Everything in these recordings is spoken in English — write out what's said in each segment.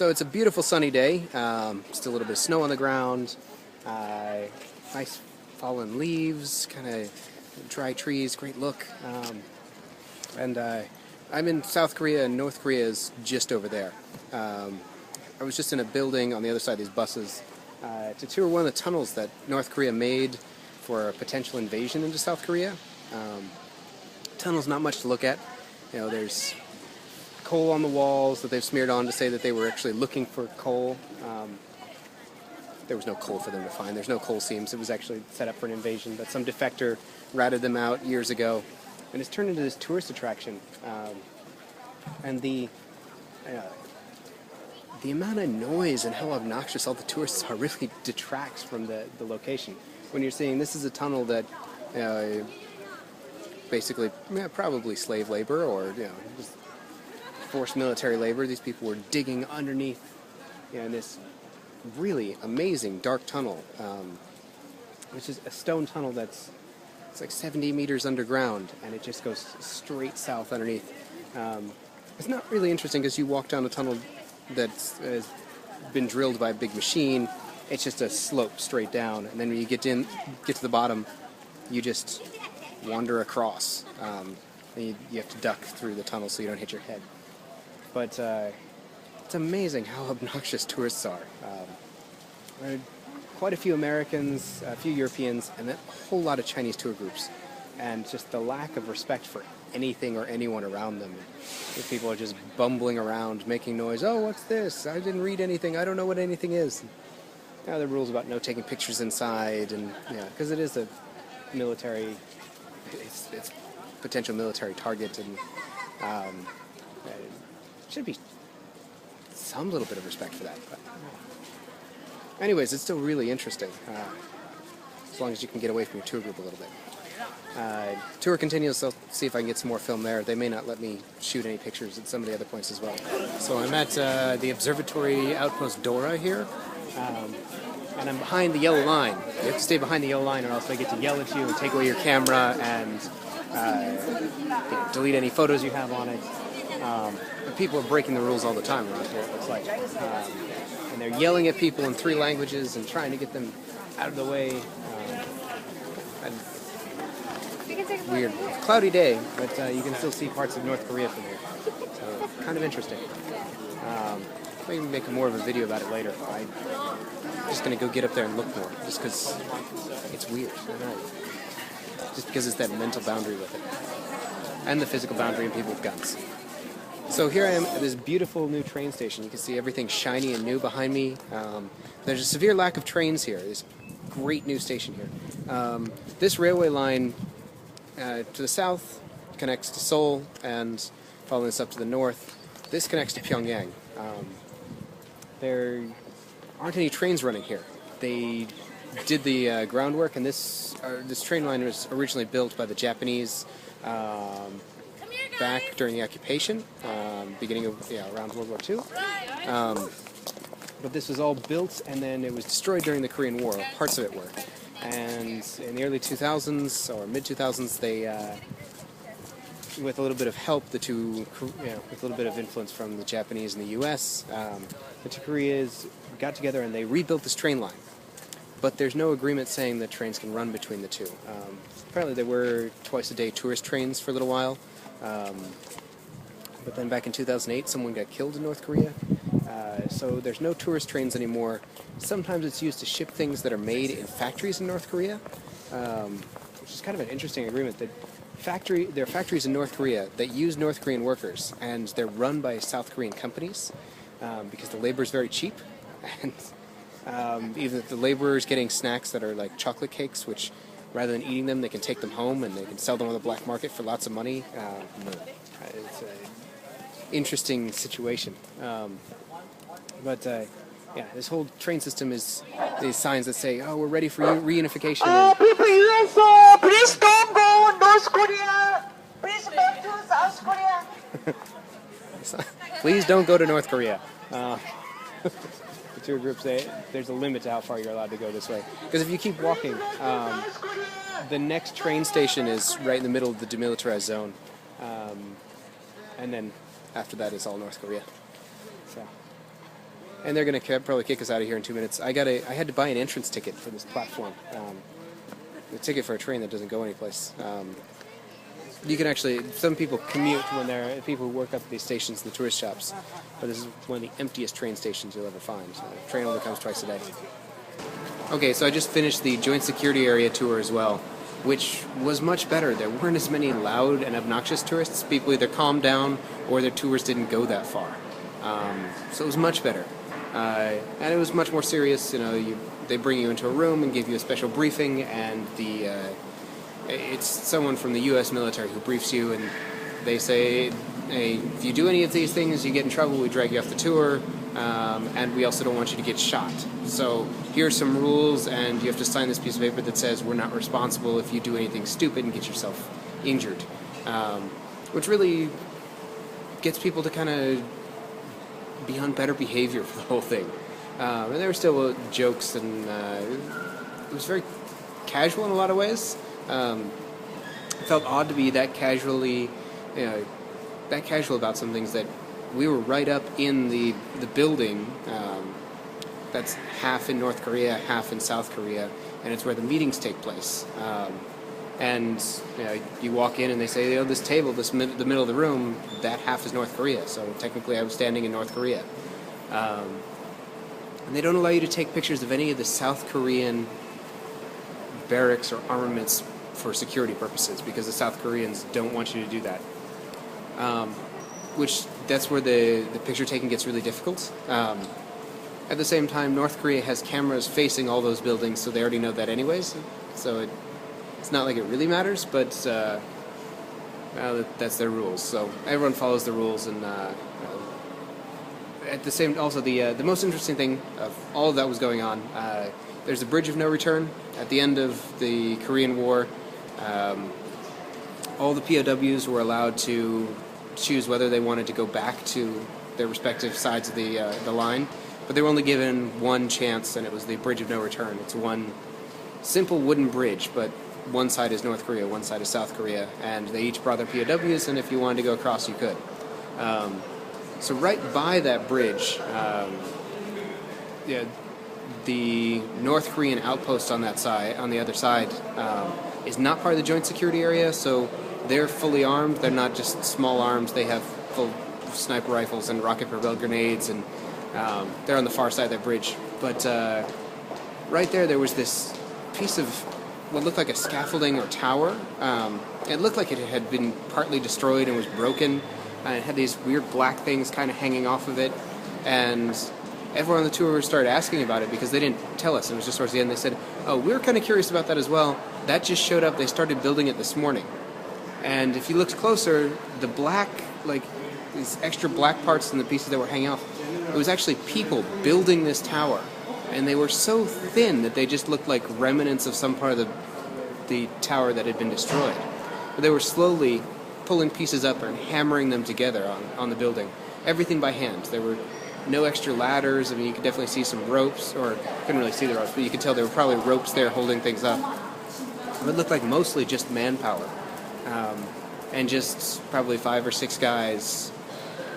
So it's a beautiful sunny day, still a little bit of snow on the ground, nice fallen leaves, kind of dry trees, great look. And I'm in South Korea, and North Korea is just over there. I was just in a building on the other side of these buses to tour one of the tunnels that North Korea made for a potential invasion into South Korea. Tunnel's not much to look at. You know, there's coal on the walls that they've smeared on to say that they were actually looking for coal. There was no coal for them to find. There's no coal seams. It was actually set up for an invasion, but some defector ratted them out years ago, and it's turned into this tourist attraction. And the amount of noise and how obnoxious all the tourists are really detracts from the location. When you're seeing this is a tunnel that basically probably slave labor or just forced military labor. These people were digging underneath in this really amazing dark tunnel, which is a stone tunnel it's like 70 meters underground, and it just goes straight south underneath. It's not really interesting because you walk down a tunnel that's been drilled by a big machine. It's just a slope straight down, and then when you get to the bottom, you just wander across. And you have to duck through the tunnel so you don't hit your head. But it's amazing how obnoxious tourists are. Quite a few Americans, a few Europeans, and a whole lot of Chinese tour groups. And just the lack of respect for anything or anyone around them. If people are just bumbling around, making noise. Oh, what's this? I didn't read anything. I don't know what anything is. The rules about no taking pictures inside, and because it is a military, it's potential military target, and should be some little bit of respect for that. But anyways, it's still really interesting, as long as you can get away from your tour group a little bit. Tour continues, so I'll see if I can get some more film there. They may not let me shoot any pictures at some of the other points as well. So I'm at the observatory outpost Dora here, and I'm behind the yellow line. You have to stay behind the yellow line, or else they get to yell at you and take away your camera and delete any photos you have on it. But people are breaking the rules all the time around here, it looks like. And they're yelling at people in 3 languages and trying to get them out of the way. Weird. Cloudy day, but you can still see parts of North Korea from here. So, kind of interesting. Maybe make more of a video about it later. I'm just going to go get up there and look more, just because it's weird. I don't know. Just because it's that mental boundary with it. And the physical boundary in people with guns. So here I am at this beautiful new train station. You can see everything shiny and new behind me. There's a severe lack of trains here. This great new station here. This railway line to the south connects to Seoul, and following this up to the north, this connects to Pyongyang. There aren't any trains running here. They did the groundwork, and this train line was originally built by the Japanese back during the occupation, beginning of around World War II. But this was all built, and then it was destroyed during the Korean War. Parts of it were. And in the early 2000s or mid 2000s, they, with a little bit of help, with a little bit of influence from the Japanese and the U.S., the two Koreas got together and they rebuilt this train line. But there's no agreement saying that trains can run between the two. Apparently, there were twice-a-day tourist trains for a little while. But then back in 2008, someone got killed in North Korea. So there's no tourist trains anymore. Sometimes it's used to ship things that are made in factories in North Korea, which is kind of an interesting agreement. There are factories in North Korea that use North Korean workers, and they're run by South Korean companies because the labor is very cheap. And even the laborers getting snacks that are like chocolate cakes, which rather than eating them, they can take them home and they can sell them on the black market for lots of money. It's an interesting situation. But this whole train system is these signs that say, "Oh, we're ready for reunification." People USA, please don't go North Korea. Please back to South Korea. Please don't go to North Korea. The tour group say there's a limit to how far you're allowed to go this way. Because if you keep walking, the next train station is right in the middle of the demilitarized zone. And then after that is all North Korea. So and they're going to probably kick us out of here in 2 minutes. I had to buy an entrance ticket for this platform. A ticket for a train that doesn't go anyplace. You can actually, some people commute when they're people who work up at these stations, the tourist shops, but this is one of the emptiest train stations you'll ever find. The train only comes twice a day. Okay, so I just finished the joint security area tour as well, which was much better. There weren't as many loud and obnoxious tourists. People either calmed down or their tours didn't go that far. So it was much better. And it was much more serious. They bring you into a room and give you a special briefing, and it's someone from the U.S. military who briefs you, and they say, hey, if you do any of these things, you get in trouble, we drag you off the tour, and we also don't want you to get shot. So here's some rules, and you have to sign this piece of paper that says we're not responsible if you do anything stupid and get yourself injured. Which really gets people to kind of be on better behavior for the whole thing. And there were still jokes, and it was very casual in a lot of ways. It felt odd to be that casual about some things that we were right up in the building that's half in North Korea, half in South Korea, and it's where the meetings take place. And you walk in and they say, this table, the middle of the room, that half is North Korea. So technically I was standing in North Korea. And they don't allow you to take pictures of any of the South Korean barracks or armaments for security purposes, because the South Koreans don't want you to do that. That's where the picture taking gets really difficult. At the same time, North Korea has cameras facing all those buildings, so they already know that anyways. So it's not like it really matters, but that's their rules. So everyone follows the rules, and at the same, also the most interesting thing of all of that was going on. There's a bridge of no return at the end of the Korean War. All the POWs were allowed to choose whether they wanted to go back to their respective sides of the line, but they were only given one chance, and it was the bridge of no return. It's one simple wooden bridge, but one side is North Korea, one side is South Korea, and they each brought their POWs, and if you wanted to go across, you could. So right by that bridge, the North Korean outpost on that side, on the other side, is not part of the joint security area, so they're fully armed. They're not just small arms. They have full sniper rifles and rocket-propelled grenades, and they're on the far side of that bridge. But right there was this piece of what looked like a scaffolding or tower. It looked like it had been partly destroyed and was broken, and it had these weird black things kind of hanging off of it, and everyone on the tour started asking about it because they didn't tell us. It was just towards the end. They said, oh, we were kind of curious about that as well. That just showed up. They started building it this morning. And if you looked closer, the black, these extra black parts and the pieces that were hanging off, it was actually people building this tower. And they were so thin that they just looked like remnants of some part of the tower that had been destroyed. But they were slowly pulling pieces up and hammering them together on the building. Everything by hand. There were no extra ladders. I mean, you could definitely see some ropes, or couldn't really see the ropes, but you could tell there were probably ropes there holding things up. It looked like mostly just manpower, and just probably 5 or 6 guys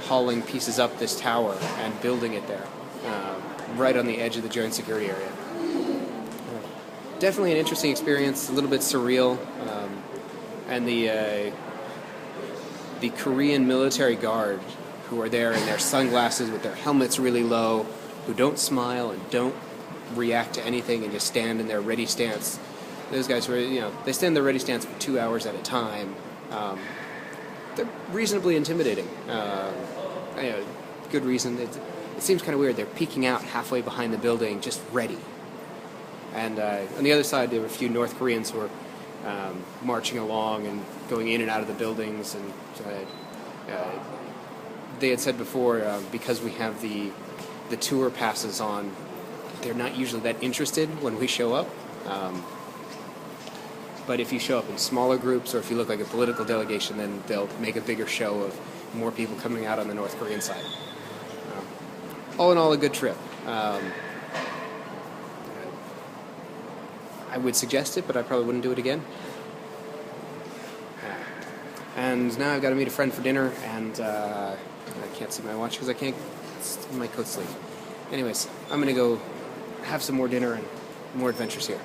hauling pieces up this tower and building it there, right on the edge of the joint security area. Definitely an interesting experience, a little bit surreal, and the Korean military guard who are there in their sunglasses with their helmets really low, who don't smile and don't react to anything and just stand in their ready stance. Those guys were, they stand in their ready stance for 2 hours at a time. They're reasonably intimidating. Good reason. It seems kind of weird. They're peeking out halfway behind the building, just ready. And on the other side, there were a few North Koreans who were marching along and going in and out of the buildings, and they had said before, because we have the tour passes on, they're not usually that interested when we show up. But if you show up in smaller groups, or if you look like a political delegation, then they'll make a bigger show of more people coming out on the North Korean side. All in all, a good trip. I would suggest it, but I probably wouldn't do it again. And now I've got to meet a friend for dinner, and I can't see my watch because I can't. It's in my coat sleeve. Anyways, I'm gonna go have some more dinner and more adventures here.